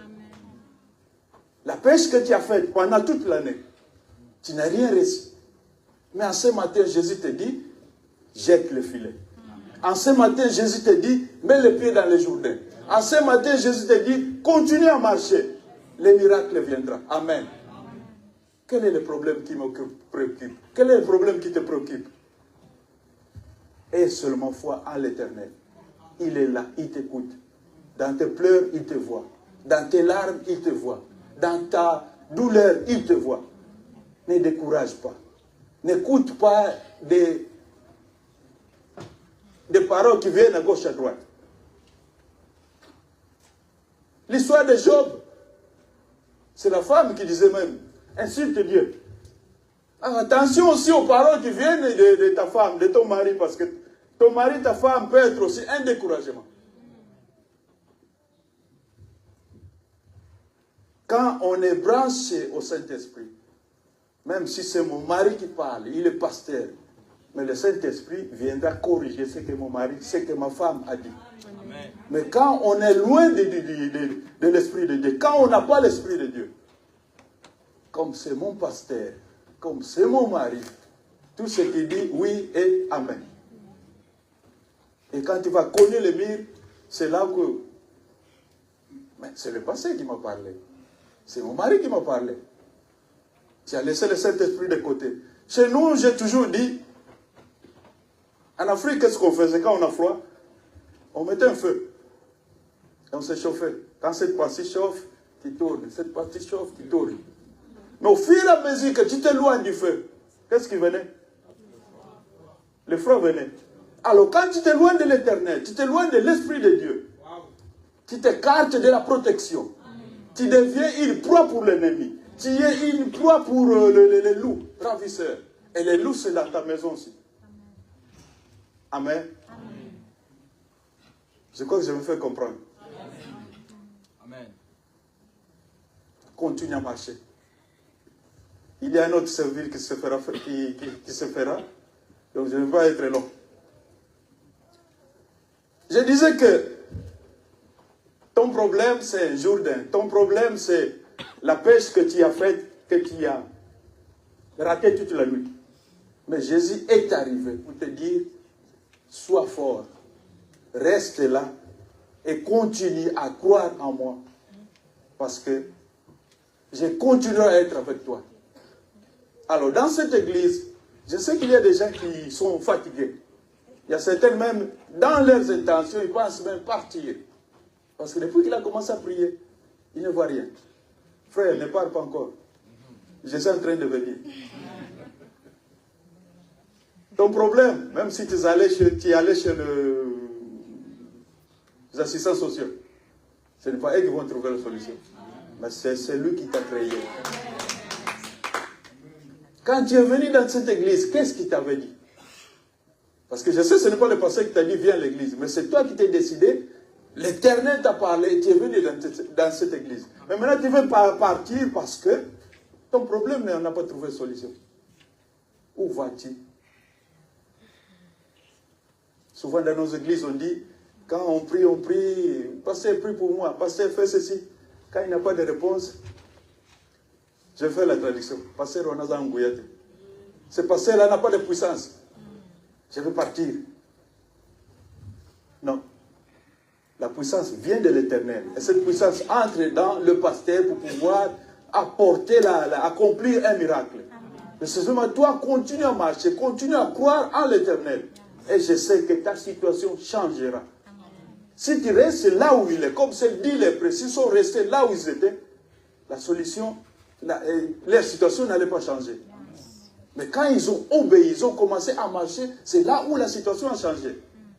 La pêche que tu as faite pendant toute l'année, tu n'as rien reçu. Mais en ce matin, Jésus te dit, jette le filet. En ce matin, Jésus te dit, mets le pied dans le Jourdain. En ce matin, Jésus te dit, continue à marcher. Le miracle viendra. Amen. Quel est le problème qui me préoccupe? Quel est le problème qui te préoccupe? Aie seulement foi en l'Éternel. Il est là, il t'écoute. Dans tes pleurs, il te voit. Dans tes larmes, il te voit. Dans ta douleur, il te voit. Ne décourage pas. N'écoute pas des paroles qui viennent à gauche à droite. L'histoire de Job, c'est la femme qui disait même, insulte Dieu. Attention aussi aux paroles qui viennent de ta femme, de ton mari, parce que ton mari, ta femme peut être aussi un découragement. Quand on est branché au Saint-Esprit, même si c'est mon mari qui parle, il est pasteur, mais le Saint-Esprit viendra corriger ce que mon mari, ce que ma femme a dit. Amen. Mais quand on est loin de l'Esprit de Dieu, quand on n'a pas l'Esprit de Dieu, comme c'est mon pasteur, comme c'est mon mari, tout ce qu'il dit, oui et amen. Et quand tu vas cogner le mur, c'est là que... Mais c'est le passé qui m'a parlé. C'est mon mari qui m'a parlé. Tu as laissé le Saint-Esprit de côté. Chez nous, j'ai toujours dit, en Afrique, qu'est-ce qu'on faisait quand on a froid? On mettait un feu. Et on se chauffait. Quand cette partie chauffe, tu tournes. Cette partie chauffe, tu tournes. Mais au fur et à mesure que tu t'éloignes du feu, qu'est-ce qui venait? Le froid venait. Alors quand tu t'éloignes de l'Éternel, tu t'éloignes de l'Esprit de Dieu, tu t'écartes de la protection, tu deviens une proie pour l'ennemi, tu es une proie pour les loups ravisseurs. Et les loups, c'est dans ta maison aussi. Amen. Je crois que je me fais comprendre. Amen. Continue à marcher. Il y a un autre service qui se fera, qui se fera. Donc je ne vais pas être long. Je disais que Ton problème, c'est Jourdain. Ton problème, c'est la pêche que tu as faite, que tu as ratée toute la nuit. Mais Jésus est arrivé pour te dire, sois fort, reste là et continue à croire en moi. Parce que je continuerai à être avec toi. Alors, dans cette église, je sais qu'il y a des gens qui sont fatigués. Il y a certains même, dans leurs intentions, ils pensent même partir. Parce que depuis qu'il a commencé à prier, il ne voit rien. Frère, ne parle pas encore. Je suis en train de venir. Ton problème, même si tu es allé chez les assistants sociaux, ce n'est pas eux qui vont trouver la solution. Mais c'est lui qui t'a créé. Quand tu es venu dans cette église, qu'est-ce qu'il t'avait dit? Parce que je sais, ce n'est pas le pasteur qui t'a dit viens à l'église, mais c'est toi qui t'es décidé. L'Éternel t'a parlé, tu es venu dans cette église. Mais maintenant, tu veux partir parce que ton problème n'a pas trouvé de solution. Où vas-tu? Souvent dans nos églises, on dit, quand on prie, pasteur prie pour moi, pasteur fait ceci. Quand il n'y a pas de réponse, je fais la traduction. Pasteur Ronaza Ngouyate. Ce pasteur-là n'a pas de puissance. Je veux partir. Non. La puissance vient de l'Éternel. Et cette puissance entre dans le pasteur pour pouvoir apporter, accomplir un miracle. Mais seulement toi, continue à marcher, continue à croire en l'Éternel. Et je sais que ta situation changera. Si tu restes là où il est, comme c'est dit les précis, sont restés là où ils étaient, la solution, leur situation n'allait pas changer. Mais quand ils ont obéi, ils ont commencé à marcher, c'est là où la situation a changé.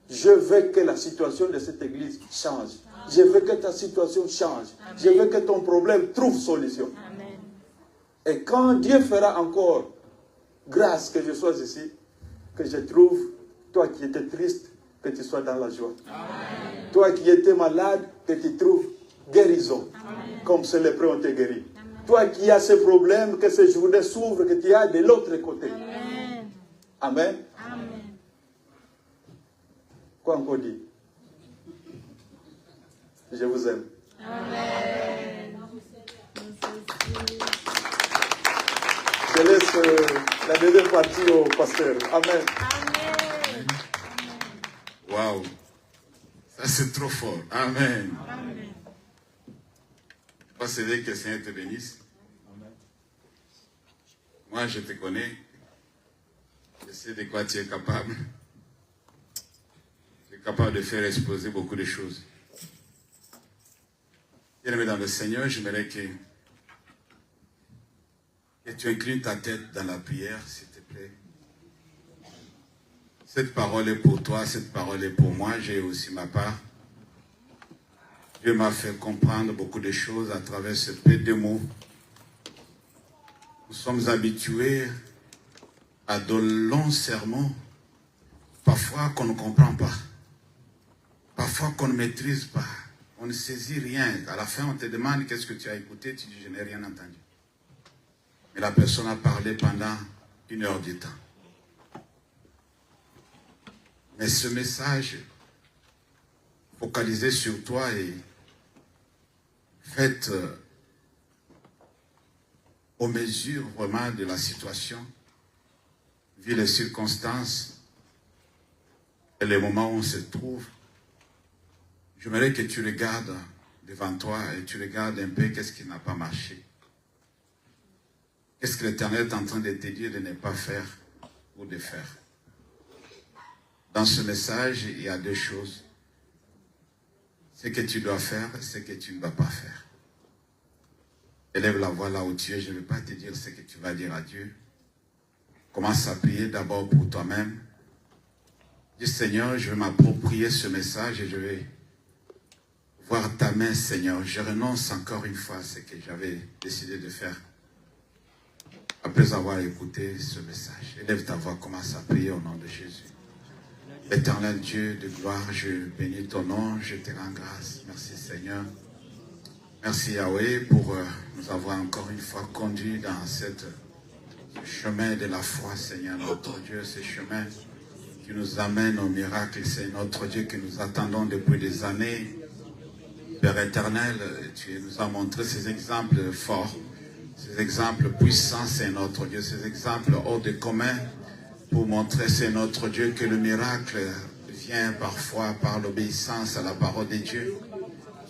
Je veux que la situation de cette église change. Je veux que ta situation change. Je veux que ton problème trouve solution. Et quand Dieu fera encore grâce que je sois ici, que je trouve, toi qui étais triste, que tu sois dans la joie. Amen. Toi qui étais malade, que tu trouves guérison. Amen. Comme ces lépreux ont été guéris. Amen. Toi qui as ces problèmes, que ces journées s'ouvrent, que tu as de l'autre côté. Amen. Amen. Amen. Quoi encore dire? Je vous aime. Amen. Je laisse la deuxième partie au pasteur. Amen. Amen. Waouh. Ça c'est trop fort. Amen. Amen. Pas céder que le Seigneur te bénisse. Amen. Moi je te connais. Je sais de quoi tu es capable. Tu es capable de faire exploser beaucoup de choses. Bien-aimé dans le Seigneur, j'aimerais que tu inclines ta tête dans la prière, s'il te plaît. Cette parole est pour toi, cette parole est pour moi, j'ai aussi ma part. Dieu m'a fait comprendre beaucoup de choses à travers ce peu de mots. Nous sommes habitués à de longs sermons, parfois qu'on ne comprend pas, parfois qu'on ne maîtrise pas, on ne saisit rien. À la fin, on te demande qu'est-ce que tu as écouté, tu dis je n'ai rien entendu. Mais la personne a parlé pendant 1 heure du temps. Mais ce message focalisé sur toi et fait aux mesures vraiment de la situation, vu les circonstances et les moments où on se trouve, j'aimerais que tu regardes devant toi et tu regardes un peu qu'est-ce qui n'a pas marché. Qu'est-ce que l'Éternel est en train de te dire de ne pas faire ou de faire. Dans ce message, il y a 2 choses. Ce que tu dois faire, ce que tu ne dois pas faire. Élève la voix là où tu es. Je ne vais pas te dire ce que tu vas dire à Dieu. Commence à prier d'abord pour toi-même. Dis Seigneur, je vais m'approprier ce message et je vais voir ta main, Seigneur. Je renonce encore une fois à ce que j'avais décidé de faire. Après avoir écouté ce message, élève ta voix, commence à prier au nom de Jésus. Éternel Dieu de gloire, je bénis ton nom, je te rends grâce. Merci Seigneur. Merci Yahweh pour nous avoir encore une fois conduits dans ce chemin de la foi, Seigneur notre Dieu, ce chemin qui nous amène au miracle, c'est notre Dieu que nous attendons depuis des années. Père éternel, tu nous as montré ces exemples forts, ces exemples puissants, c'est notre Dieu, ces exemples hors de commun pour montrer, c'est notre Dieu, que le miracle vient parfois par l'obéissance à la parole de Dieu.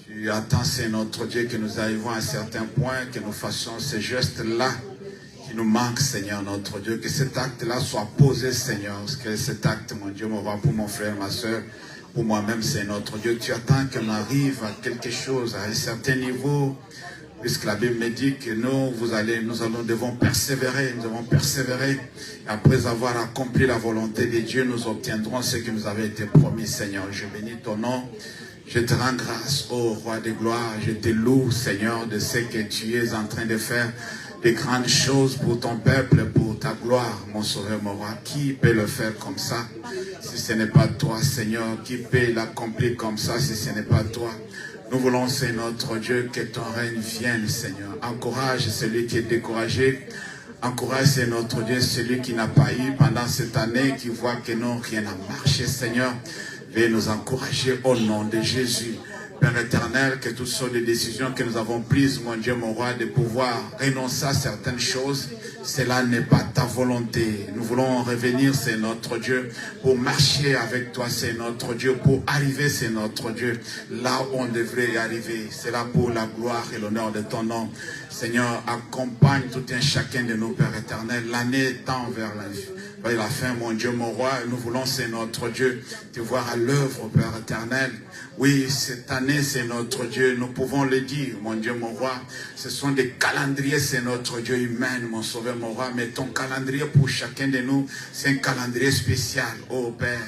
Tu attends, c'est notre Dieu, que nous arrivons à un certain point, que nous fassions ces gestes-là qui nous manquent, Seigneur, notre Dieu, que cet acte-là soit posé, Seigneur, parce que cet acte, mon Dieu, m'envoie pour mon frère, ma soeur, pour moi-même, c'est notre Dieu. Tu attends qu'on arrive à quelque chose, à un certain niveau, puisque la Bible me dit que nous devons persévérer, nous devons persévérer. Et après avoir accompli la volonté de Dieu, nous obtiendrons ce qui nous avait été promis, Seigneur. Je bénis ton nom. Je te rends grâce, ô Roi de gloire. Je te loue, Seigneur, de ce que tu es en train de faire. Des grandes choses pour ton peuple, pour ta gloire, mon sauveur, mon roi. Qui peut le faire comme ça, si ce n'est pas toi, Seigneur? Qui peut l'accomplir comme ça, si ce n'est pas toi? Nous voulons, c'est notre Dieu, que ton règne vienne, Seigneur. Encourage celui qui est découragé. Encourage, c'est notre Dieu, celui qui n'a pas eu pendant cette année, qui voit que non, rien n'a marché, Seigneur. Veuillez nous encourager au nom de Jésus. Père éternel, que toutes sortes de décisions que nous avons prises, mon Dieu, mon roi, de pouvoir renoncer à certaines choses, cela n'est pas ta volonté. Nous voulons revenir, c'est notre Dieu, pour marcher avec toi, c'est notre Dieu, pour arriver, c'est notre Dieu, là où on devrait y arriver. C'est là pour la gloire et l'honneur de ton nom. Seigneur, accompagne tout un chacun de nos Pères éternels. L'année tend vers la fin, mon Dieu, mon roi. Nous voulons, c'est notre Dieu, te voir à l'œuvre, Père éternel. Oui, cette année, c'est notre Dieu. Nous pouvons le dire, mon Dieu, mon roi. Ce sont des calendriers, c'est notre Dieu humain, mon sauveur, mon roi. Mais ton calendrier pour chacun de nous, c'est un calendrier spécial, oh Père.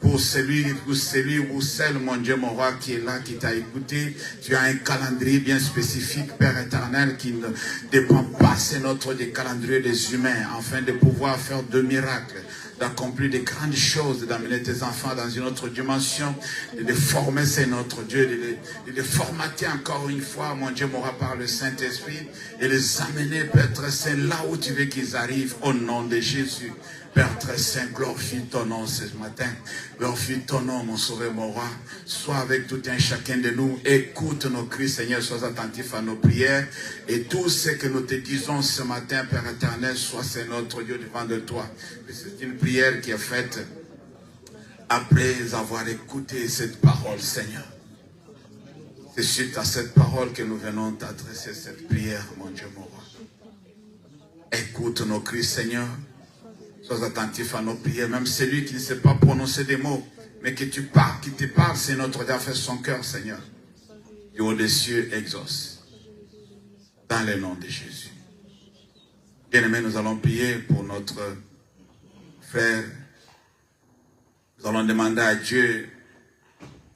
Pour celui ou celle, mon Dieu, mon roi, qui est là, qui t'a écouté, tu as un calendrier bien spécifique, Père éternel, qui ne dépend pas, c'est notre des calendriers des humains, afin de pouvoir faire de miracles, d'accomplir de grandes choses, d'amener tes enfants dans une autre dimension, de les former, c'est notre Dieu, de les formater encore une fois, mon Dieu, mon roi, par le Saint-Esprit, et les amener, Père très saint, là où tu veux qu'ils arrivent, au nom de Jésus. Père très saint, glorifie ton nom ce matin. Glorifie ton nom, mon sauveur, mon roi. Sois avec tout un chacun de nous. Écoute nos cris, Seigneur. Sois attentif à nos prières. Et tout ce que nous te disons ce matin, Père éternel, sois c'est notre Dieu devant de toi. C'est une prière qui est faite après avoir écouté cette parole, Seigneur. C'est suite à cette parole que nous venons t'adresser cette prière, mon Dieu, mon roi. Écoute nos cris, Seigneur. Sois attentif à nos prières, même celui qui ne sait pas prononcer des mots, mais que tu parles, qui te parle, c'est notre Dieu, fait son cœur, Seigneur. Du haut des cieux, exauce. Dans le nom de Jésus. Bien-aimés, nous allons prier pour notre frère. Nous allons demander à Dieu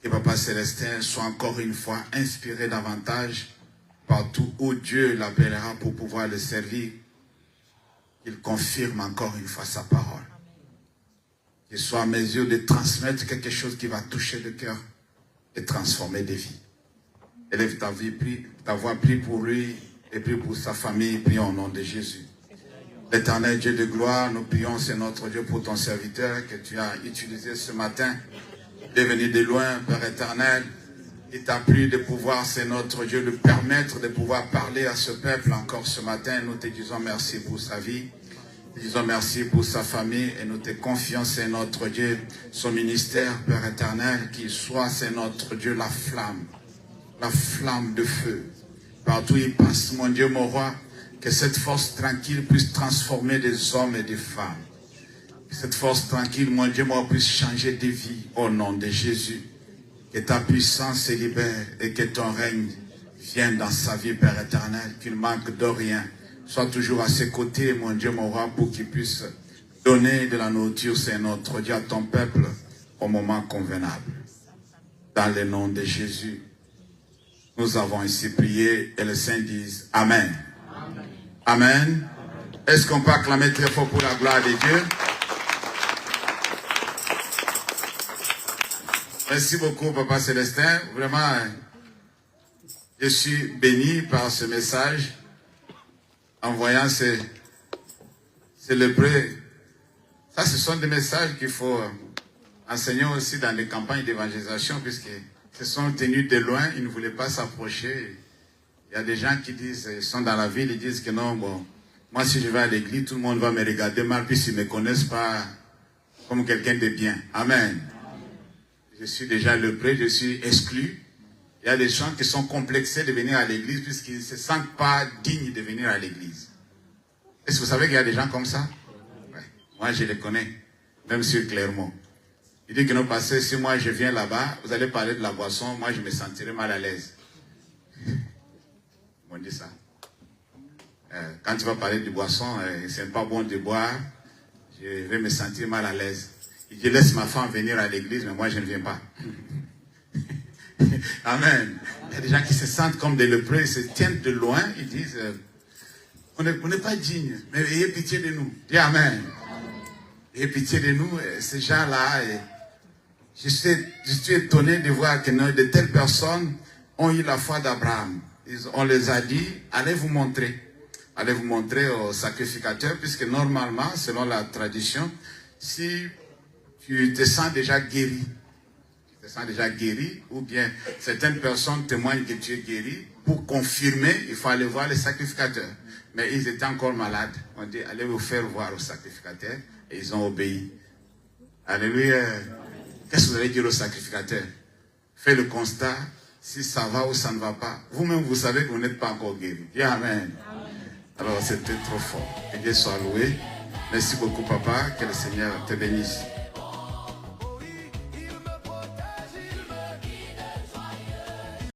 que Papa Célestin soit encore une fois inspiré davantage partout où Dieu l'appellera pour pouvoir le servir. Qu'il confirme encore une fois sa parole. Qu'il soit en mesure de transmettre quelque chose qui va toucher le cœur et transformer des vies. Élève ta vie, prie, ta voix, prie pour lui et prie pour sa famille. Prions au nom de Jésus. L'éternel Dieu de gloire, nous prions, c'est notre Dieu, pour ton serviteur que tu as utilisé ce matin. Il est venu de loin, Père éternel. Il t'a plu de pouvoir, c'est notre Dieu, de permettre de pouvoir parler à ce peuple encore ce matin. Nous te disons merci pour sa vie. Nous te disons merci pour sa famille et nous te confions, c'est notre Dieu, son ministère, Père éternel, qu'il soit, c'est notre Dieu, la flamme de feu. Partout il passe, mon Dieu, mon roi, que cette force tranquille puisse transformer des hommes et des femmes. Que cette force tranquille, mon Dieu, mon roi, puisse changer des vies au nom de Jésus. Que ta puissance se libère et que ton règne vienne dans sa vie, Père éternel, qu'il ne manque de rien. Sois toujours à ses côtés, mon Dieu, mon roi, pour qu'il puisse donner de la nourriture, c'est notre Dieu, à ton peuple, au moment convenable. Dans le nom de Jésus, nous avons ici prié et les saints disent Amen. Amen. Amen. Est-ce qu'on peut acclamer très fort pour la gloire de Dieu? Merci beaucoup, Papa Célestin. Vraiment, je suis béni par ce message. En voyant ces lépreux. Ça, ce sont des messages qu'il faut enseigner aussi dans les campagnes d'évangélisation, puisque se sont tenus de loin, ils ne voulaient pas s'approcher. Il y a des gens qui disent, ils sont dans la ville, ils disent que non, bon, moi si je vais à l'église, tout le monde va me regarder mal, puisqu'ils ne me connaissent pas comme quelqu'un de bien. Amen. Je suis déjà lépreux, je suis exclu. Il y a des gens qui sont complexés de venir à l'église puisqu'ils ne se sentent pas dignes de venir à l'église. Est-ce que vous savez qu'il y a des gens comme ça? Ouais. Moi, je les connais, même sur Clermont. Il dit que non, parce que si moi je viens là-bas, vous allez parler de la boisson, moi je me sentirai mal à l'aise. On dit ça. Quand tu vas parler de boisson, c'est pas bon de boire, je vais me sentir mal à l'aise. Il dit, laisse ma femme venir à l'église, mais moi je ne viens pas. Amen. Il y a des gens qui se sentent comme des lépreux, ils se tiennent de loin, ils disent, on n'est pas dignes, mais ayez pitié de nous. Dis Amen. Ayez pitié de nous, ces gens-là, je suis étonné de voir que de telles personnes ont eu la foi d'Abraham. On les a dit, allez vous montrer au sacrificateur, puisque normalement, selon la tradition, si tu te sens déjà guéri, ou bien certaines personnes témoignent que tu es guéri, pour confirmer, il faut aller voir le sacrificateur. Mais ils étaient encore malades. On dit, allez vous faire voir au sacrificateur, et ils ont obéi. Alléluia. Qu'est-ce que vous allez dire au sacrificateur? Faites le constat, si ça va ou ça ne va pas. Vous-même, vous savez que vous n'êtes pas encore guéri. Dis Amen. Alors, c'était trop fort. Que Dieu soit loué. Merci beaucoup, papa. Que le Seigneur te bénisse.